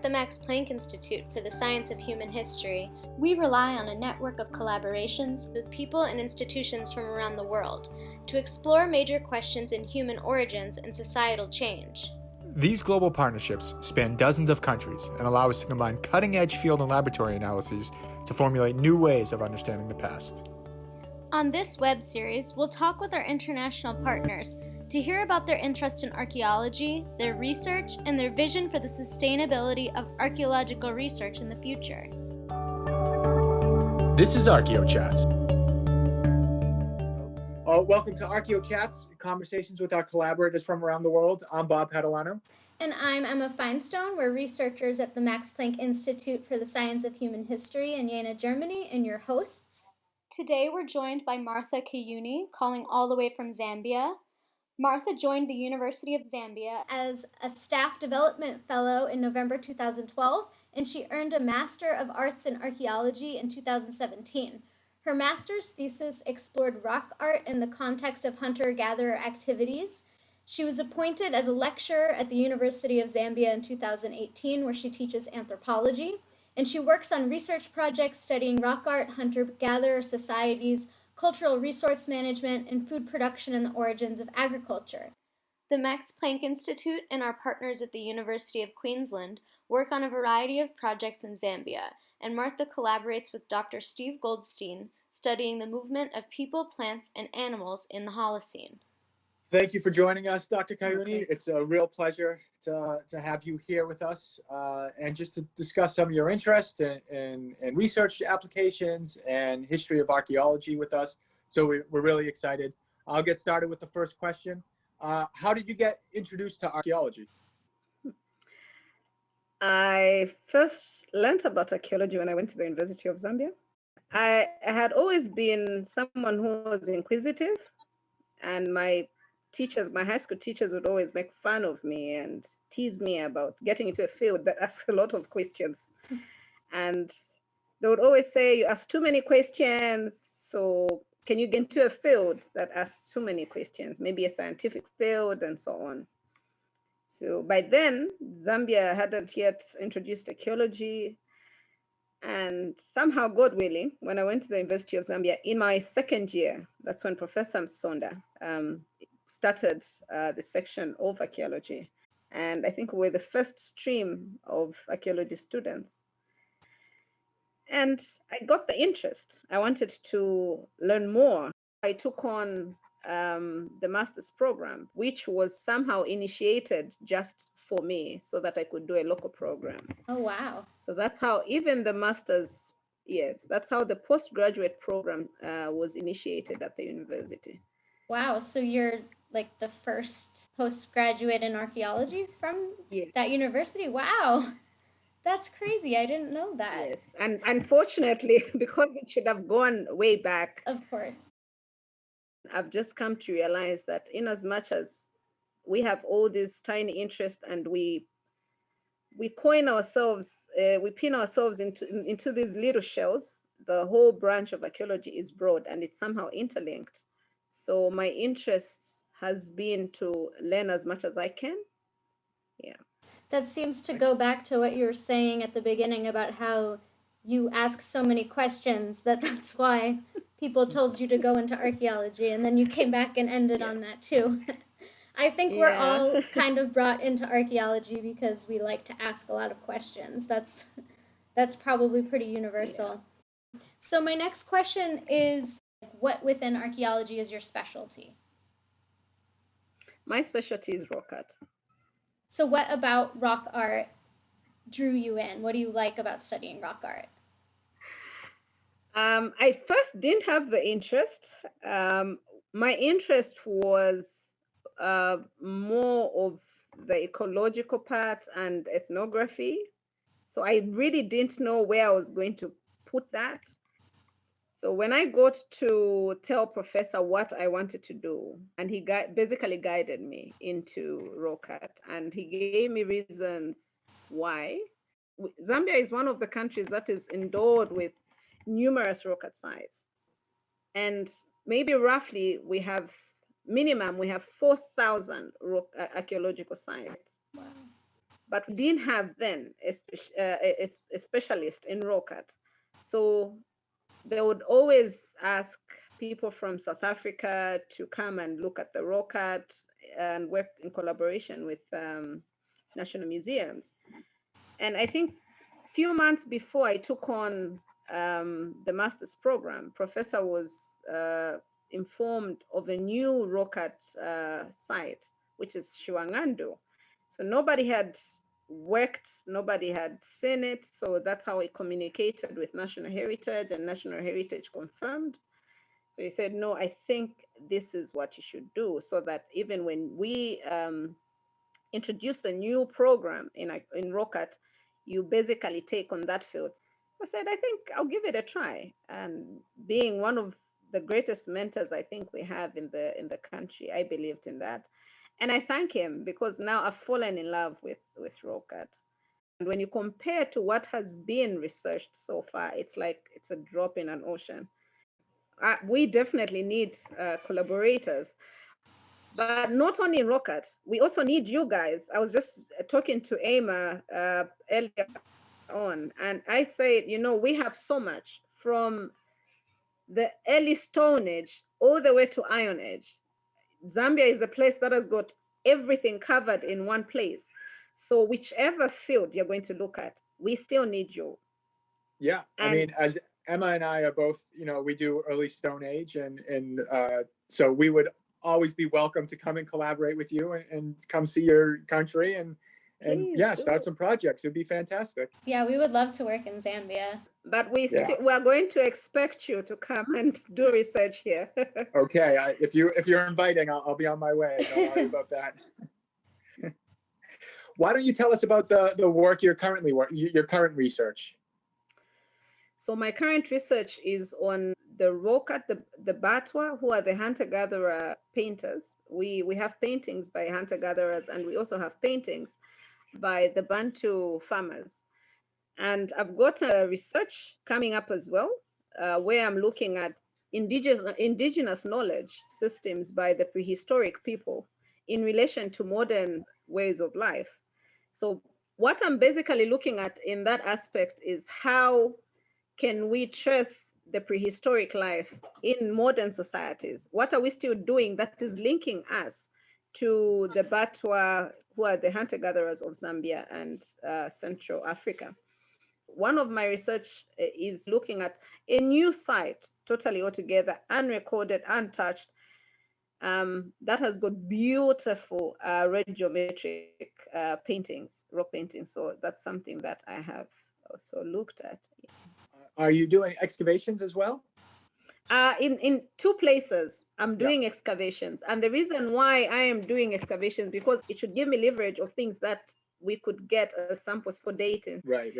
the Max Planck Institute for the Science of Human History, we rely on a network of collaborations with people and institutions from around the world to explore major questions in human origins and societal change. These global partnerships span dozens of countries and allow us to combine cutting-edge field and laboratory analyses to formulate new ways of understanding the past. On this web series, we'll talk with our international partners to hear about their interest in archaeology, their research, and their vision for the sustainability of archaeological research in the future. This is ArchaeoChats. Welcome to ArchaeoChats, conversations with our collaborators from around the world. I'm Bob Catalano. And I'm Emma Feinstone. We're researchers at the Max Planck Institute for the Science of Human History in Jena, Germany, and your hosts. Today we're joined by Martha Kayuni, calling all the way from Zambia. Martha joined the University of Zambia as a staff development fellow in November 2012, and she earned a Master of Arts in Archaeology in 2017. Her master's thesis explored rock art in the context of hunter-gatherer activities. She was appointed as a lecturer at the University of Zambia in 2018, where she teaches anthropology, and she works on research projects studying rock art, hunter-gatherer societies, cultural resource management, and food production and the origins of agriculture. The Max Planck Institute and our partners at the University of Queensland work on a variety of projects in Zambia, and Martha collaborates with Dr. Steve Goldstein, studying the movement of people, plants, and animals in the Holocene. Thank you for joining us, Dr. Kayuni. It's a real pleasure to have you here with us and just to discuss some of your interests in research applications and history of archaeology with us. So we're really excited. I'll get started with the first question. How did you get introduced to archaeology? I first learned about archaeology when I went to the University of Zambia. I had always been someone who was inquisitive, and my high school teachers would always make fun of me and tease me about getting into a field that asks a lot of questions. And they would always say, you ask too many questions, so can you get into a field that asks too many questions, maybe a scientific field and so on. So by then, Zambia hadn't yet introduced archaeology. And somehow, God willing, when I went to the University of Zambia in my second year, that's when Professor Msonda started the section of archaeology. And I think we were the first stream of archaeology students. And I got the interest. I wanted to learn more. I took on the master's program, which was somehow initiated just for me so that I could do a local program. Oh, wow. So that's how even the master's, yes, that's how the postgraduate program was initiated at the university. Wow, so you're like the first postgraduate in archaeology from that university? Wow, that's crazy. I didn't know that. Yes, and unfortunately, because it should have gone way back. Of course. I've just come to realize that in as much as we have all these tiny interests and we coin ourselves, we pin ourselves into these little shells, the whole branch of archaeology is broad and it's somehow interlinked. So my interest has been to learn as much as I can. Yeah. That seems to go back to what you were saying at the beginning about how you ask so many questions that's why people told you to go into archaeology, and then you came back and ended on that too. I think we're all kind of brought into archaeology because we like to ask a lot of questions. That's probably pretty universal. Yeah. So my next question is, what within archaeology is your specialty? My specialty is rock art. So what about rock art drew you in? What do you like about studying rock art? I first didn't have the interest. My interest was more of the ecological part and ethnography. So I really didn't know where I was going to put that. So when I got to tell Professor what I wanted to do, and he basically guided me into rock art, and he gave me reasons why. Zambia is one of the countries that is endowed with numerous rock art sites. And maybe roughly we have 4,000 archaeological sites. Wow. but we didn't have then a specialist in rock art. So they would always ask people from South Africa to come and look at the rock art and work in collaboration with national museums. And I think a few months before I took on the master's program, professor was informed of a new rock art site, which is Shiwa Ng'andu. So nobody had worked, nobody had seen it. So that's how he communicated with National Heritage, and National Heritage confirmed. So he said, no, I think this is what you should do, so that even when we introduce a new program in rock art, you basically take on that field. I said, I think I'll give it a try. And being one of the greatest mentors I think we have in the country, I believed in that. And I thank him, because now I've fallen in love with rock art. And when you compare to what has been researched so far, it's like it's a drop in an ocean. We definitely need collaborators, but not only in rock art, we also need you guys. I was just talking to Emma earlier on, and I said, we have so much from the early Stone Age all the way to Iron Age. Zambia is a place that has got everything covered in one place. So whichever field you're going to look at, we still need you. Yeah, I mean, as Emma and I are both, we do early Stone Age, and so we would always be welcome to come and collaborate with you and come see your country and start some projects. It would be fantastic. Yeah, we would love to work in Zambia. But we're going to expect you to come and do research here. Okay, if you're inviting, I'll be on my way. Don't worry about that. Why don't you tell us about the work your current research? So my current research is on the rock art, the Batwa, who are the hunter-gatherer painters. We have paintings by hunter-gatherers, and we also have paintings by the Bantu farmers. And I've got a research coming up as well, where I'm looking at indigenous knowledge systems by the prehistoric people in relation to modern ways of life. So what I'm basically looking at in that aspect is how can we trace the prehistoric life in modern societies? What are we still doing that is linking us to the Batwa, who are the hunter-gatherers of Zambia and Central Africa? One of my research is looking at a new site, totally altogether, unrecorded, untouched, that has got beautiful red geometric paintings, rock paintings. So that's something that I have also looked at. Are you doing excavations as well? In two places, I'm doing excavations. And the reason why I am doing excavations, because it should give me leverage of things that we could get as samples for dating. Right.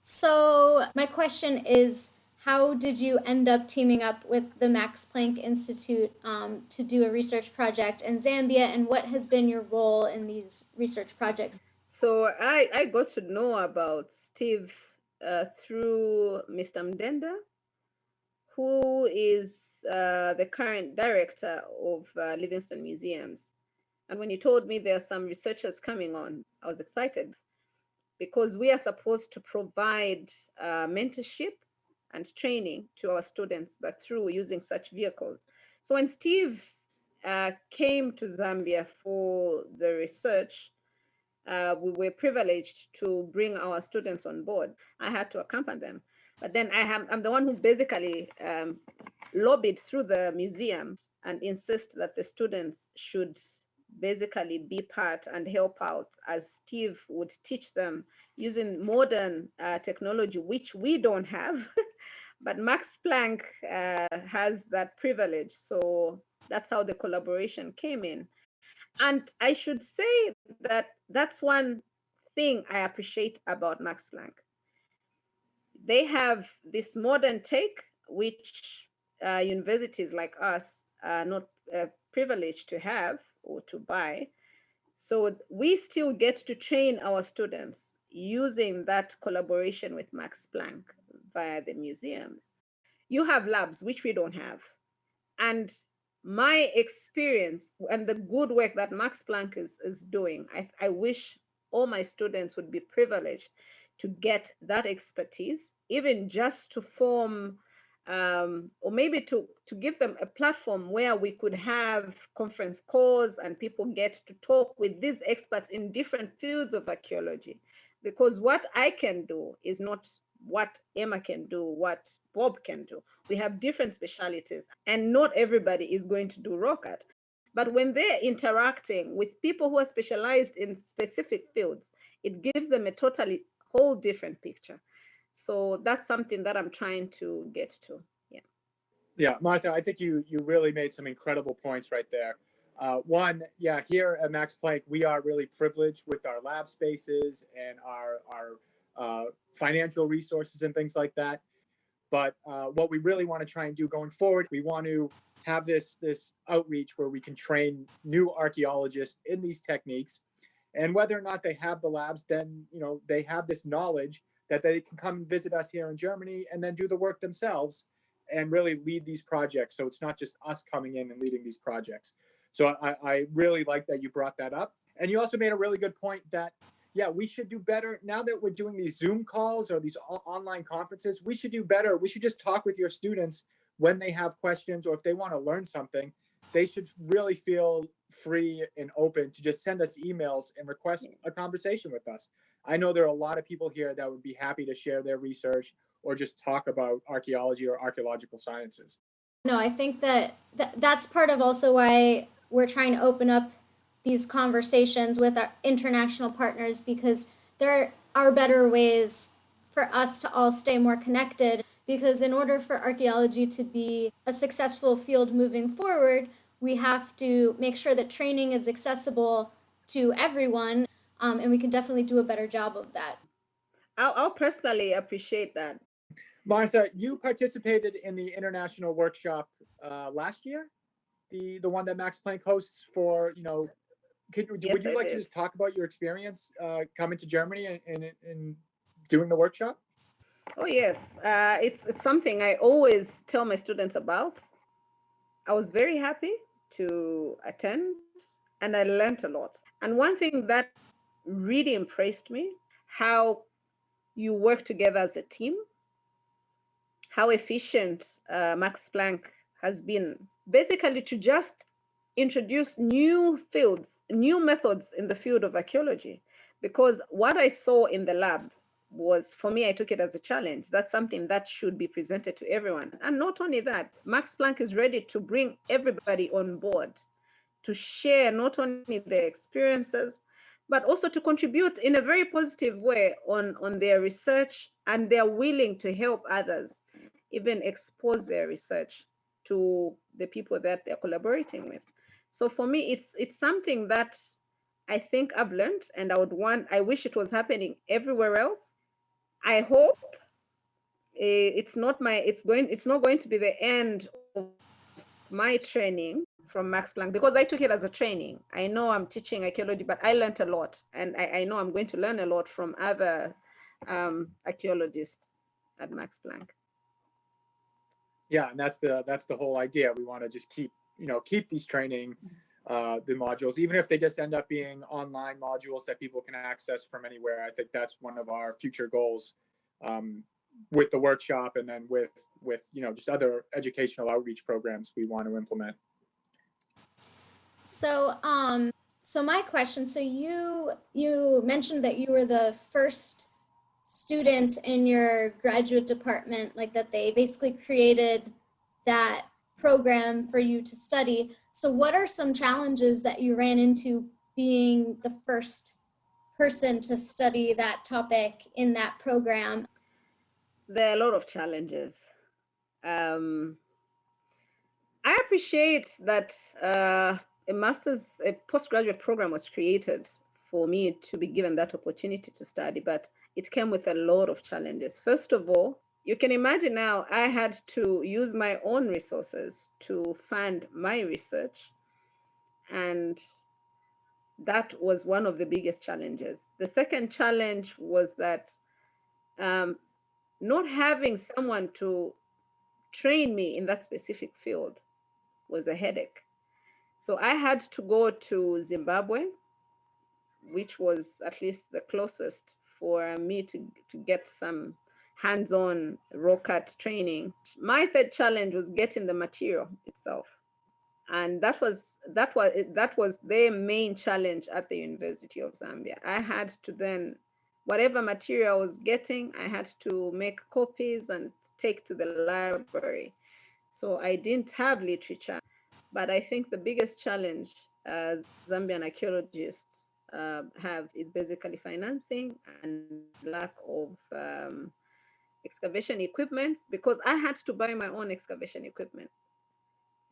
So my question is, how did you end up teaming up with the Max Planck Institute to do a research project in Zambia, and what has been your role in these research projects? So I got to know about Steve through Mr. Mdenda, who is the current director of Livingstone Museums. And when he told me there are some researchers coming on, I was excited, because we are supposed to provide mentorship and training to our students, but through using such vehicles. So when Steve came to Zambia for the research, we were privileged to bring our students on board. I had to accompany them. But then I'm the one who basically lobbied through the museum and insist that the students should basically be part and help out, as Steve would teach them using modern technology, which we don't have. But Max Planck has that privilege. So that's how the collaboration came in. And I should say that that's one thing I appreciate about Max Planck. They have this modern take, which universities like us are not privileged to have or to buy. So we still get to train our students using that collaboration with Max Planck via the museums. You have labs, which we don't have. And my experience and the good work that Max Planck is doing, I wish all my students would be privileged to get that expertise, even just to form or maybe to give them a platform where we could have conference calls and people get to talk with these experts in different fields of archaeology. Because what I can do is not what Emma can do, what Bob can do. We have different specialities, and not everybody is going to do rock art. But when they're interacting with people who are specialized in specific fields, it gives them a totally whole different picture. So that's something that I'm trying to get to. Yeah. Yeah, Martha, I think you really made some incredible points right there. One, yeah, here at Max Planck, we are really privileged with our lab spaces and our financial resources and things like that. But what we really want to try and do going forward, we want to have this outreach where we can train new archaeologists in these techniques, and whether or not they have the labs, then they have this knowledge that they can come and visit us here in Germany and then do the work themselves and really lead these projects. So it's not just us coming in and leading these projects. So I really like that you brought that up. And you also made a really good point that, yeah, we should do better now that we're doing these Zoom calls or these online conferences. We should do better. We should just talk with your students when they have questions or if they want to learn something. They should really feel free and open to just send us emails and request a conversation with us. I know there are a lot of people here that would be happy to share their research or just talk about archaeology or archaeological sciences. No, I think that's part of also why we're trying to open up these conversations with our international partners, because there are better ways for us to all stay more connected. Because in order for archaeology to be a successful field moving forward, we have to make sure that training is accessible to everyone, and we can definitely do a better job of that. I'll personally appreciate that. Martha, you participated in the international workshop last year, the one that Max Planck hosts for, would you like to just talk about your experience coming to Germany and doing the workshop? Oh, yes. It's something I always tell my students about. I was very happy to attend and I learned a lot. And one thing that really impressed me, how you work together as a team, how efficient Max Planck has been, basically to just introduce new fields, new methods in the field of archaeology. Because what I saw in the lab was, for me, I took it as a challenge. That's something that should be presented to everyone. And not only that, Max Planck is ready to bring everybody on board to share not only their experiences, but also to contribute in a very positive way on their research, and they're willing to help others, even expose their research to the people that they're collaborating with. So for me, it's something that I think I've learned, and I wish it was happening everywhere else. I hope it's not going to be the end of my training from Max Planck, because I took it as a training. I know I'm teaching archaeology, but I learned a lot, and I know I'm going to learn a lot from other archaeologists at Max Planck. Yeah, and that's the whole idea. We want to just keep these training the modules, even if they just end up being online modules that people can access from anywhere. I think that's one of our future goals with the workshop, and then with just other educational outreach programs we want to implement. So my question, so you mentioned that you were the first student in your graduate department, like that they basically created that program for you to study. So what are some challenges that you ran into being the first person to study that topic in that program? There are a lot of challenges. I appreciate that a postgraduate program was created for me to be given that opportunity to study, but it came with a lot of challenges. First of all, you can imagine now I had to use my own resources to fund my research, and that was one of the biggest challenges. The second challenge was that not having someone to train me in that specific field was a headache. So I had to go to Zimbabwe, which was at least the closest for me to get some hands-on raw cut training. My third challenge was getting the material itself. And that was their main challenge at the University of Zambia. I had to then, whatever material I was getting, I had to make copies and take to the library. So I didn't have literature, but I think the biggest challenge Zambian archaeologists have is basically financing and lack of excavation equipment, because I had to buy my own excavation equipment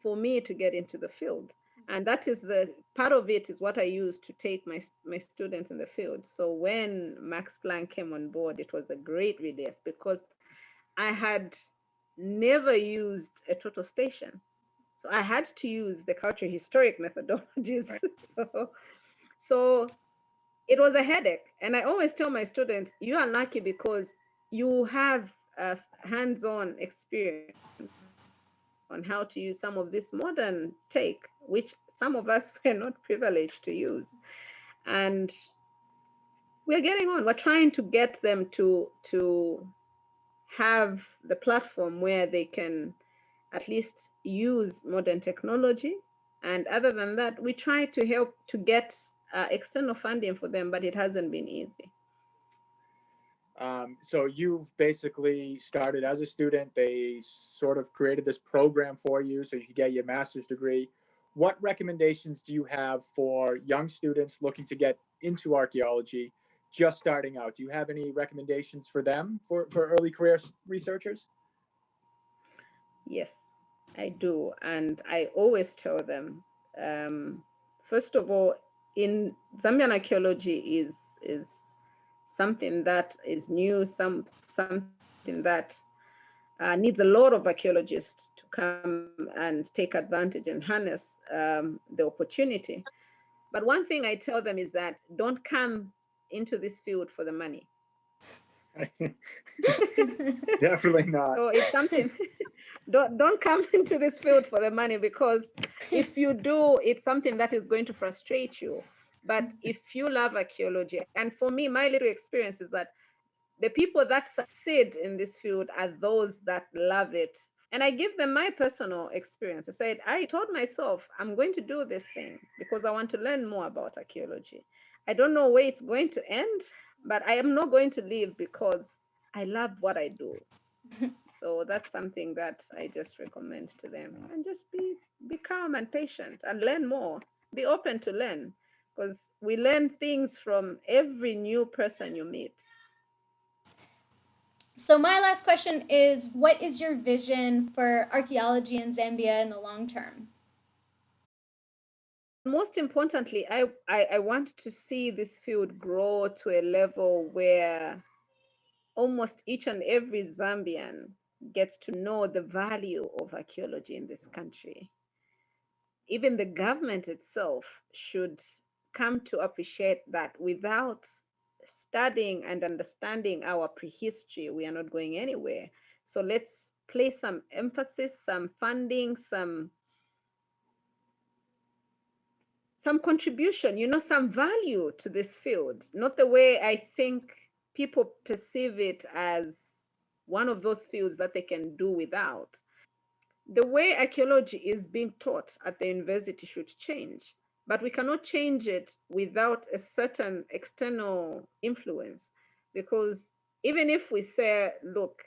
for me to get into the field. And that is the part of it is what I use to take my students in the field. So when Max Planck came on board, it was a great relief, because I had never used a total station. So I had to use the cultural historic methodologies. Right. So it was a headache. And I always tell my students, you are lucky because you have a hands-on experience on how to use some of this modern tech, which some of us were not privileged to use. And we're getting on. We're trying to get them to have the platform where they can at least use modern technology. And other than that, we try to help to get external funding for them, but it hasn't been easy. So you've basically started as a student. They sort of created this program for you so you could get your master's degree. What recommendations do you have for young students looking to get into archaeology, just starting out? Do you have any recommendations for them, for early career researchers? Yes, I do. And I always tell them, first of all, in Zambian archaeology is something that is new, something that needs a lot of archaeologists to come and take advantage and harness the opportunity. But one thing I tell them is that don't come into this field for the money. Definitely not. So it's something, don't come into this field for the money, because if you do, it's something that is going to frustrate you. But if you love archaeology, and for me, my little experience is that the people that succeed in this field are those that love it. And I give them my personal experience. I said, I told myself, I'm going to do this thing because I want to learn more about archaeology. I don't know where it's going to end, but I am not going to leave because I love what I do. So that's something that I just recommend to them. And just be calm and patient and learn more. Be open to learn, because we learn things from every new person you meet. So my last question is, what is your vision for archaeology in Zambia in the long term? Most importantly, I want to see this field grow to a level where almost each and every Zambian gets to know the value of archaeology in this country. Even the government itself should come to appreciate that without studying and understanding our prehistory, we are not going anywhere. So let's place some emphasis, some funding, some contribution, some value to this field, not the way I think people perceive it as one of those fields that they can do without. The way archaeology is being taught at the university should change, but we cannot change it without a certain external influence, because even if we say, look,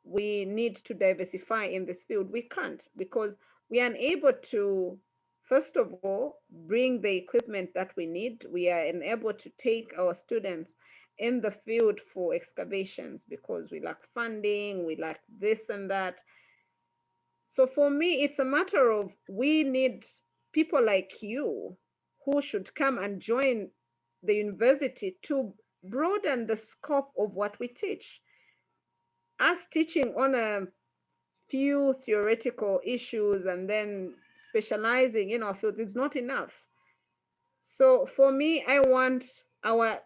we need to diversify in this field, we can't, because we are unable to, first of all, bring the equipment that we need. We are unable to take our students in the field for excavations because we lack funding, we lack this and that. So for me, it's a matter of, we need people like you who should come and join the university to broaden the scope of what we teach. Us teaching on a few theoretical issues and then specializing in our field is not enough. So for me, I want our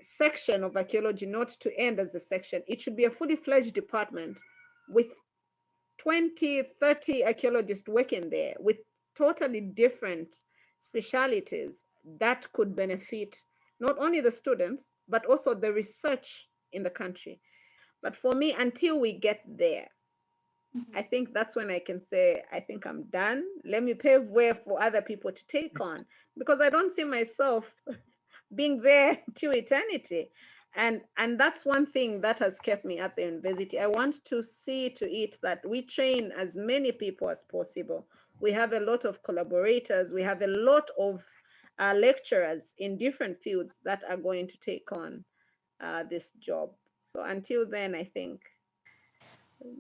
section of archaeology not to end as a section. It should be a fully fledged department with 20, 30 archaeologists working there with totally different specialities that could benefit not only the students, but also the research in the country. But for me, until we get there, I think that's when I can say, I think I'm done. Let me pave way for other people to take on, because I don't see myself being there to eternity. And that's one thing that has kept me at the university. I want to see to it that we train as many people as possible. We have a lot of collaborators. We have a lot of lecturers in different fields that are going to take on this job. So until then, I think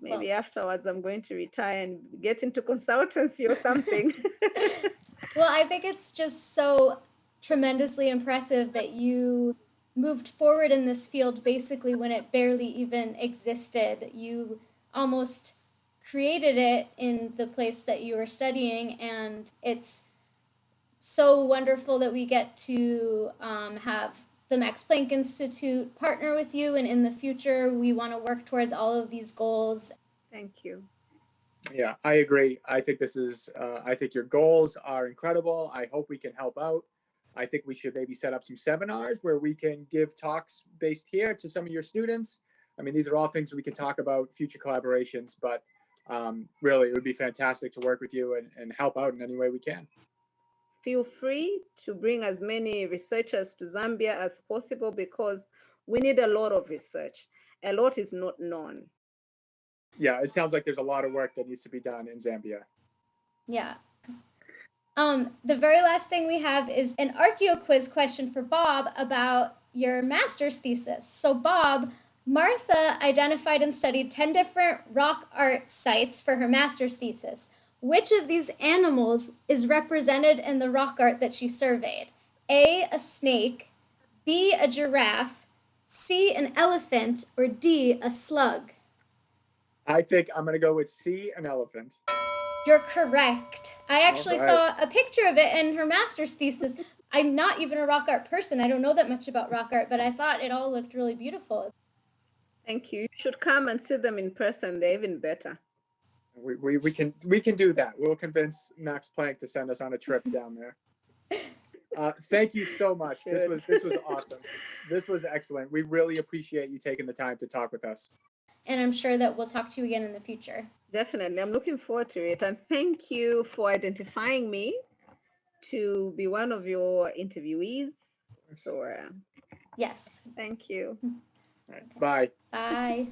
maybe afterwards I'm going to retire and get into consultancy or something. Well, I think it's just so tremendously impressive that you moved forward in this field basically when it barely even existed. You almost created it in the place that you were studying, and it's so wonderful that we get to have the Max Planck Institute partner with you, and in the future we want to work towards all of these goals. Thank you. Yeah, I agree. I think this is, I think your goals are incredible. I hope we can help out. I think we should maybe set up some seminars where we can give talks based here to some of your students. I mean, these are all things we can talk about, future collaborations, but really, it would be fantastic to work with you and help out in any way we can. Feel free to bring as many researchers to Zambia as possible, because we need a lot of research. A lot is not known. Yeah, it sounds like there's a lot of work that needs to be done in Zambia. Yeah. The very last thing we have is an ArchaeoQuiz question for Bob about your master's thesis. So Bob, Martha identified and studied 10 different rock art sites for her master's thesis. Which of these animals is represented in the rock art that she surveyed? A snake, B, a giraffe, C, an elephant, or D, a slug? I think I'm going to go with C, an elephant. You're correct. I actually saw a picture of it in her master's thesis. I'm not even a rock art person. I don't know that much about rock art, but I thought it all looked really beautiful. Thank you. You should come and see them in person. They're even better. We can do that. We'll convince Max Planck to send us on a trip down there. Thank you so much. This was awesome. This was excellent. We really appreciate you taking the time to talk with us. And I'm sure that we'll talk to you again in the future. Definitely. I'm looking forward to it. And thank you for identifying me to be one of your interviewees. So, yes. Thank you. All right. Bye. Bye.